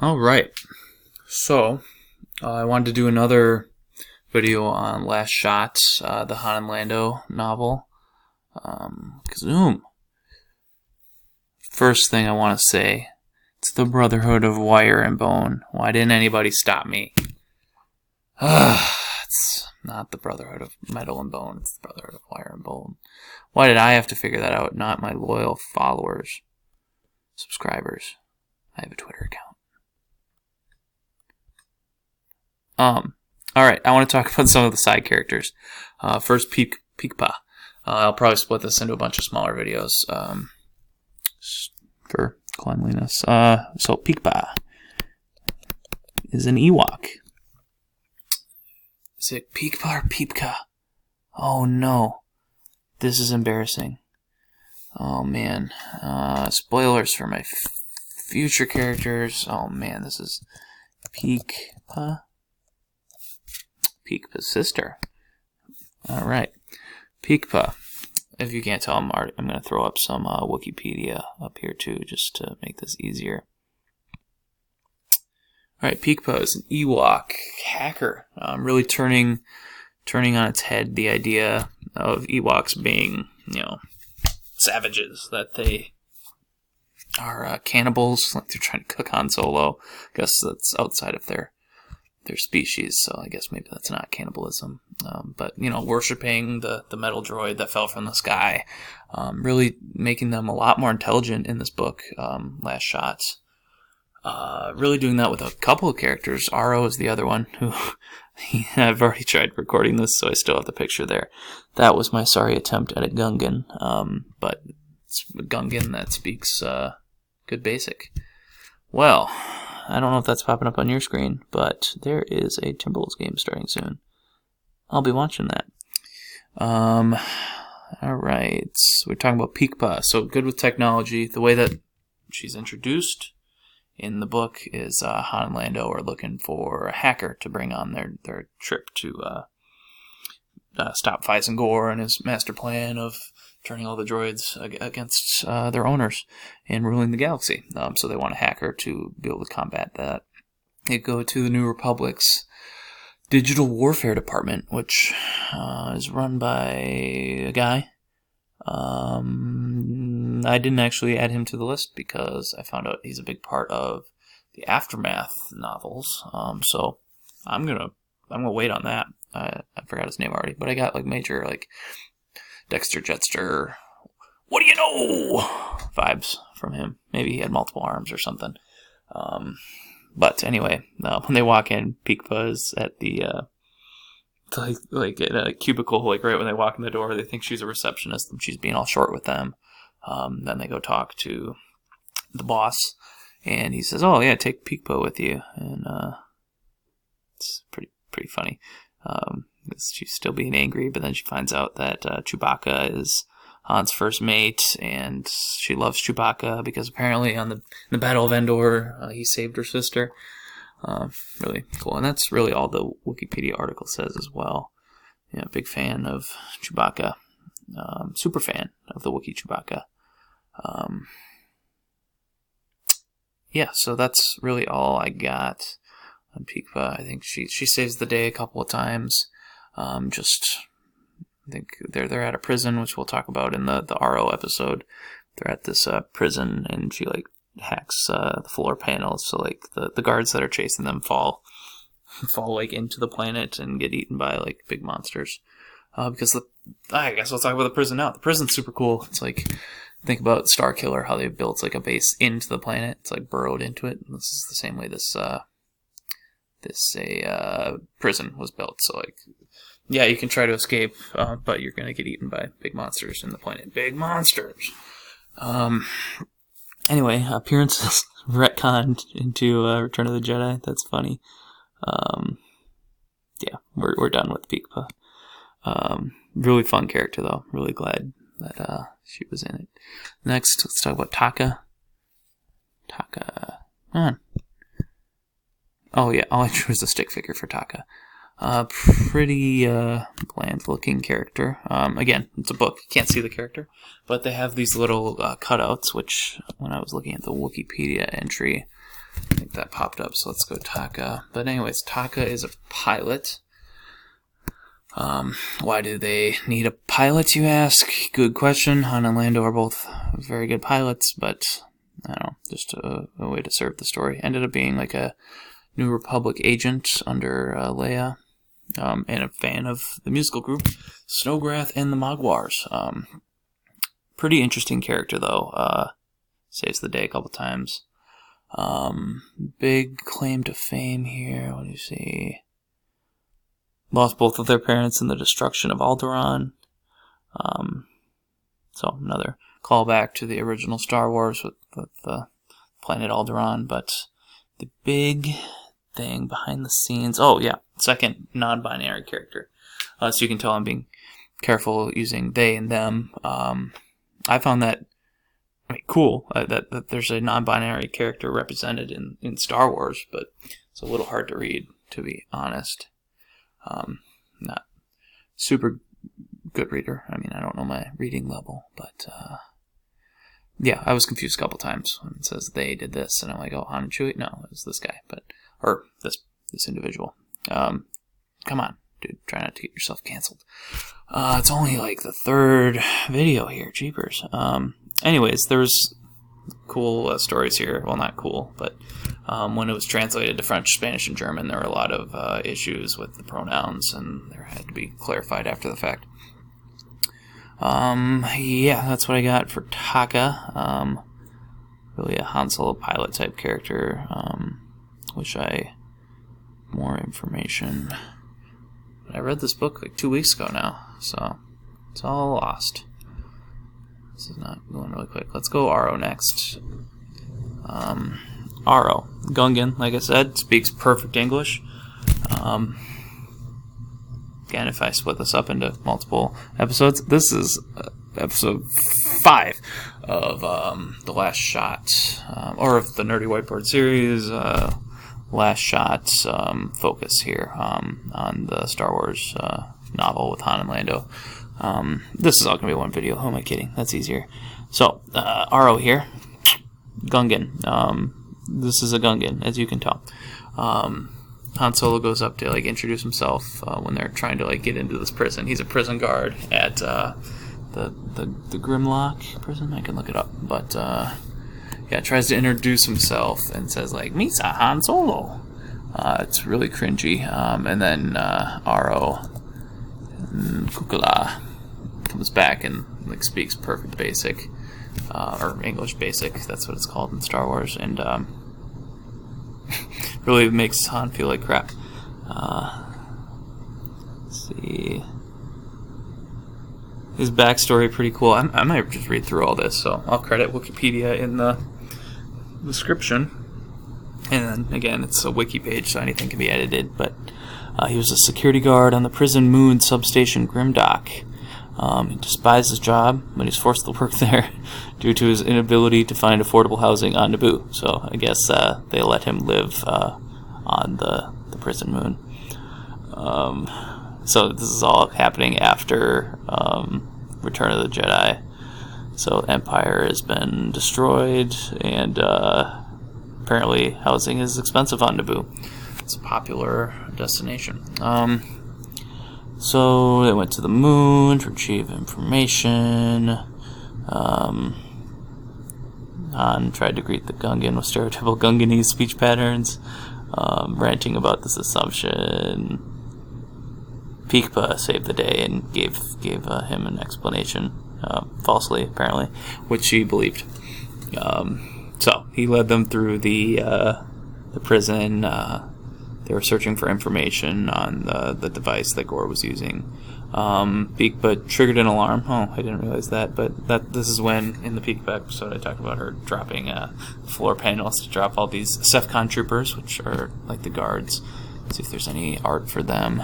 Alright, so I wanted to do another video on Last Shot, the Han and Lando novel. Kazoom! First thing I want to say, it's the Brotherhood of Wire and Bone. Why didn't anybody stop me? It's not the Brotherhood of Metal and Bone, it's the Brotherhood of Wire and Bone. Why did I have to figure that out, not my loyal followers, subscribers? I have a Twitter account. Alright, I want to talk about some of the side characters. First, Peekpa. I'll probably split this into a bunch of smaller videos for cleanliness. So, Peekpa is an Ewok. Is it Peekpa or Peepka? Oh no. This is embarrassing. Oh man. Spoilers for my future characters. Oh man, this is Peekpa. Peekpa's sister. Alright. Peekpa. If you can't tell, I'm going to throw up some Wookieepedia up here too, just to make this easier. Alright, Peekpa is an Ewok hacker. Really turning on its head the idea of Ewoks being, savages. That they are cannibals, like they're trying to cook Han Solo. I guess that's outside of their species, so I guess maybe that's not cannibalism. But, worshipping the metal droid that fell from the sky, really making them a lot more intelligent in this book, Last Shot. Really doing that with a couple of characters. Aro is the other one, who I've already tried recording this, so I still have the picture there. That was my sorry attempt at a Gungan, but it's a Gungan that speaks good basic. Well, I don't know if that's popping up on your screen, but there is a Timberwolves game starting soon. I'll be watching that. Alright, we're talking about Peekpa. So, good with technology. The way that she's introduced in the book is Han and Lando are looking for a hacker to bring on their trip to stop Fyzen Gor and his master plan of turning all the droids against their owners and ruling the galaxy. So they want a hacker to be able to combat that. They go to the New Republic's Digital Warfare Department, which is run by a guy. I didn't actually add him to the list because I found out he's a big part of the Aftermath novels. So I'm gonna wait on that. I forgot his name already, but I got major Dexter Jetster, what do you know vibes from him. Maybe he had multiple arms or something. But anyway, when they walk in, Peekpa is at the in a cubicle, right when they walk in the door. They think she's a receptionist and she's being all short with them. Then they go talk to the boss, and he says, "Oh yeah, take Peekpa with you." And it's pretty funny. She's still being angry, but then she finds out that Chewbacca is Han's first mate, and she loves Chewbacca because apparently in the Battle of Endor, he saved her sister. Really cool, and that's really all the Wikipedia article says as well. Yeah, big fan of Chewbacca, super fan of the Wookiee Chewbacca. Yeah, so that's really all I got on Peekpa. I think she saves the day a couple of times. I think they're at a prison, which we'll talk about in the RO episode. They're at this prison, and she hacks the floor panels, so the guards that are chasing them fall into the planet and get eaten by big monsters. Because I guess I'll talk about the prison now. The prison's super cool. It's think about Star Killer, how they built a base into the planet. It's burrowed into it. And this is the same way this prison was built. So yeah, you can try to escape, but you're gonna get eaten by big monsters in the planet. Big monsters. Anyway, appearances retconned into Return of the Jedi. That's funny. Yeah, we're done with Peekpa. Really fun character though. Really glad that she was in it. Next, let's talk about Taka. Taka. Oh yeah, all I drew was a stick figure for Taka. Pretty bland-looking character. Again, it's a book. You can't see the character. But they have these little cutouts, which, when I was looking at the Wikipedia entry, I think that popped up, so let's go Taka. But anyways, Taka is a pilot. Why do they need a pilot, you ask? Good question. Han and Lando are both very good pilots, but I don't know, just a way to serve the story. Ended up being like a New Republic agent under Leia, and a fan of the musical group Snowgrath and the Mogwars. Pretty interesting character, though. Saves the day a couple times. Big claim to fame here. What do you see? Lost both of their parents in the destruction of Alderaan. So another callback to the original Star Wars with the planet Alderaan. But the big thing behind the scenes... Oh, yeah. Second non-binary character. So you can tell I'm being careful using they and them. I found that cool that there's a non-binary character represented in Star Wars, but it's a little hard to read, to be honest. Not super good reader. I mean, I don't know my reading level, but yeah, I was confused a couple times when it says they did this, and I'm like, oh, Han and Chewie? No, it was this guy, or this individual. Come on, dude, try not to get yourself canceled. It's only like the third video here, jeepers. Anyways, there's cool stories here. Well, not cool, but when it was translated to French, Spanish, and German, there were a lot of issues with the pronouns, and there had to be clarified after the fact. Yeah, that's what I got for Taka. Really a Han Solo pilot type character. Wish I more information. But I read this book like 2 weeks ago now, so it's all lost. This is not going really quick. Let's go Aro next. Aro, Gungan, like I said, speaks perfect English. Again, if I split this up into multiple episodes, this is episode 5 of The Last Shot, or of the Nerdy Whiteboard series, Last Shot focus here on the Star Wars novel with Han and Lando. This is all going to be one video. Who am I kidding? That's easier. So, Aro here. Gungan. This is a Gungan, as you can tell. Han Solo goes up to like introduce himself when they're trying to like get into this prison. He's a prison guard at the Grimlock prison. I can look it up, but yeah, tries to introduce himself and says like "Misa Han Solo." It's really cringy. And then Aro Kukula comes back and like speaks perfect basic, or English basic. That's what it's called in Star Wars, and really makes Han feel like crap. Let's see. His backstory pretty cool. I might just read through all this, so I'll credit Wookieepedia in the description. And then again, it's a wiki page, so anything can be edited. But he was a security guard on the prison moon substation Grimdock. He despised his job, but he's forced to work there due to his inability to find affordable housing on Naboo. So I guess they let him live on the prison moon. So this is all happening after Return of the Jedi. So Empire has been destroyed, and apparently housing is expensive on Naboo. It's a popular destination. So they went to the moon to retrieve information. Han tried to greet the Gungan with stereotypical Gunganese speech patterns, ranting about this assumption. Peekpa saved the day and gave him an explanation, falsely apparently, which he believed. So he led them through the prison. They were searching for information on the device that Gore was using. Peekpa triggered an alarm. Oh, I didn't realize that. But this is when, in the Peekpa episode, I talked about her dropping floor panels to drop all these SEFCON troopers, which are like the guards. Let's see if there's any art for them.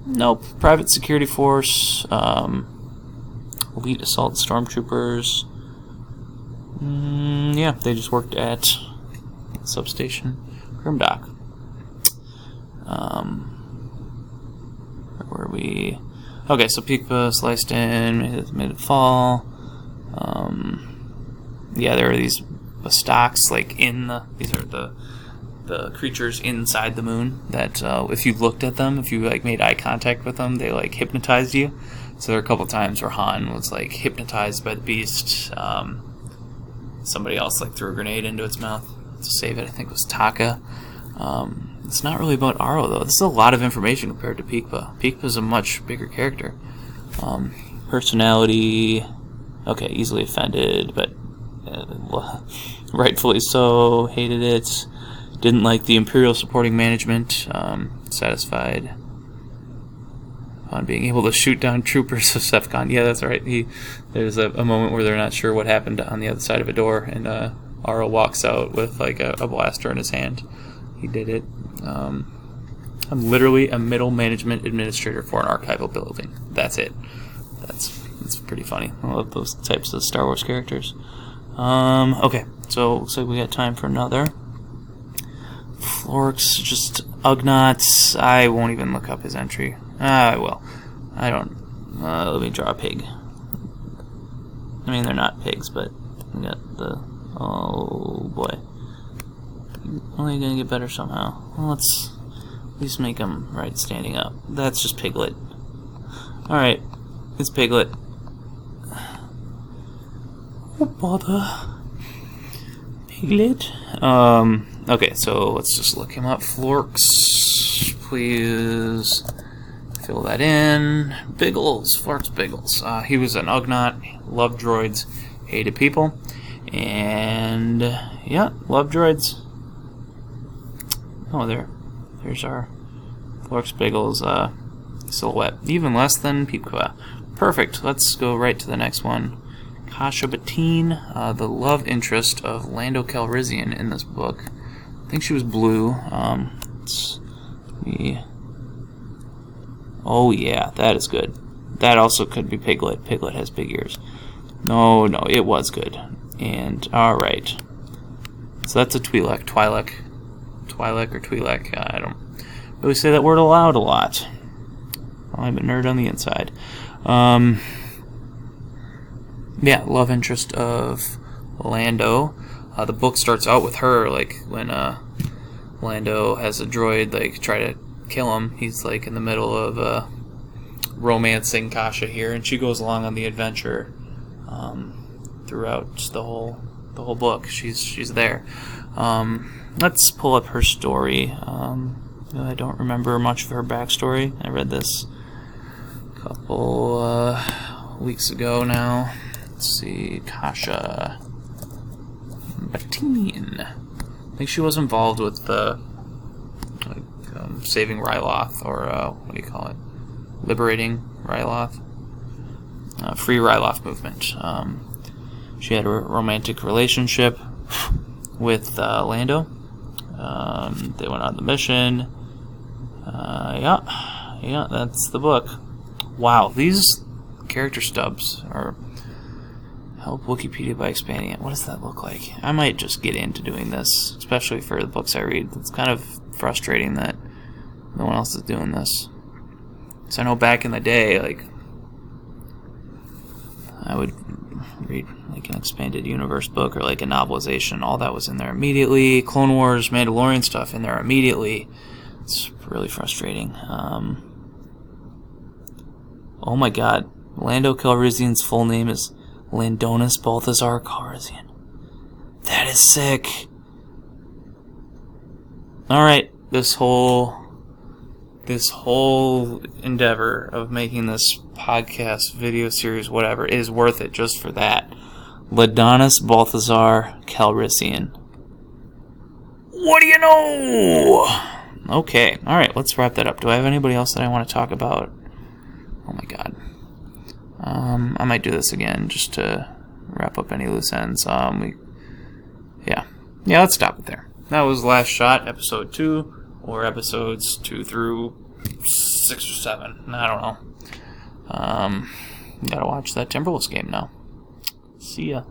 Nope. Private security force. Elite assault stormtroopers. Yeah, they just worked at substation Grimdock. Where were we? Okay, so Peekpa sliced in, made it fall. Yeah, there are these stocks, like these are the creatures inside the moon that if you looked at them, if you like made eye contact with them, they like hypnotized you. So there are a couple times where Han was like hypnotized by the beast. Somebody else like threw a grenade into its mouth to save it. I think it was Taka. It's not really about Aro though. This is a lot of information compared to Peekpa. Peekpa's a much bigger character. Personality, okay, easily offended, but rightfully so. Hated it. Didn't like the Imperial supporting management. Satisfied on being able to shoot down troopers of Sefcon. Yeah, that's right. There's a moment where they're not sure what happened on the other side of a door, and Aro walks out with like a blaster in his hand. He did it. I'm literally a middle management administrator for an archival building. That's it. That's pretty funny. I love those types of Star Wars characters. Okay, so looks like we got time for another. Florx, just Ugnaught. I won't even look up his entry. I will. I don't. Let me draw a pig. I mean, they're not pigs, but we got the. Oh boy. Only gonna get better somehow. Well, let's at least make him right standing up. That's just Piglet. Alright, it's Piglet. Oh bother. Piglet. Okay, so let's just look him up. Florx, please fill that in. Biggles, Florx Biggles. He was an Ugnaught, loved droids, hated people, and yeah, loved droids. Oh, there's our Florx Biggles silhouette. Even less than Peekpa. Perfect. Let's go right to the next one. Kaasha Bateen, the love interest of Lando Calrissian in this book. I think she was blue. Oh yeah, that is good. That also could be Piglet. Piglet has big ears. No, it was good. And alright. So that's a Twi'lek. Twi'lek or Twi'lek. I don't really say that word aloud a lot. I'm a nerd on the inside. Yeah, love interest of Lando. The book starts out with her, like, when Lando has a droid, like, try to kill him. He's, like, in the middle of romancing Kaasha here, and she goes along on the adventure throughout the whole book. She's there. Let's pull up her story. I don't remember much of her backstory. I read this a couple weeks ago now. Let's see, Kaasha Bateen. I think she was involved with the saving Ryloth, or what do you call it? Liberating Ryloth? Free Ryloth movement. She had a romantic relationship with Lando. They went on the mission. Yeah, that's the book. Wow, these character stubs are... Help Wookieepedia by expanding it. What does that look like? I might just get into doing this, especially for the books I read. It's kind of frustrating that no one else is doing this. So I know back in the day, like, I would read like an expanded universe book or like a novelization. All that was in there immediately. Clone Wars, Mandalorian stuff in there immediately. It's really frustrating. Oh my god. Lando Calrissian's full name is Landonus Balthazar Calrissian. That is sick. Alright, this whole endeavor of making this podcast, video series, whatever, is worth it just for that. Landonus Balthazar Calrissian. What do you know? Okay, alright, let's wrap that up. Do I have anybody else that I want to talk about? Oh my god. I might do this again just to wrap up any loose ends. Yeah, let's stop it there. That was Last Shot, episode 2, or episodes 2 through 6 or 7. I don't know. Gotta watch that Timberwolves game now. See ya.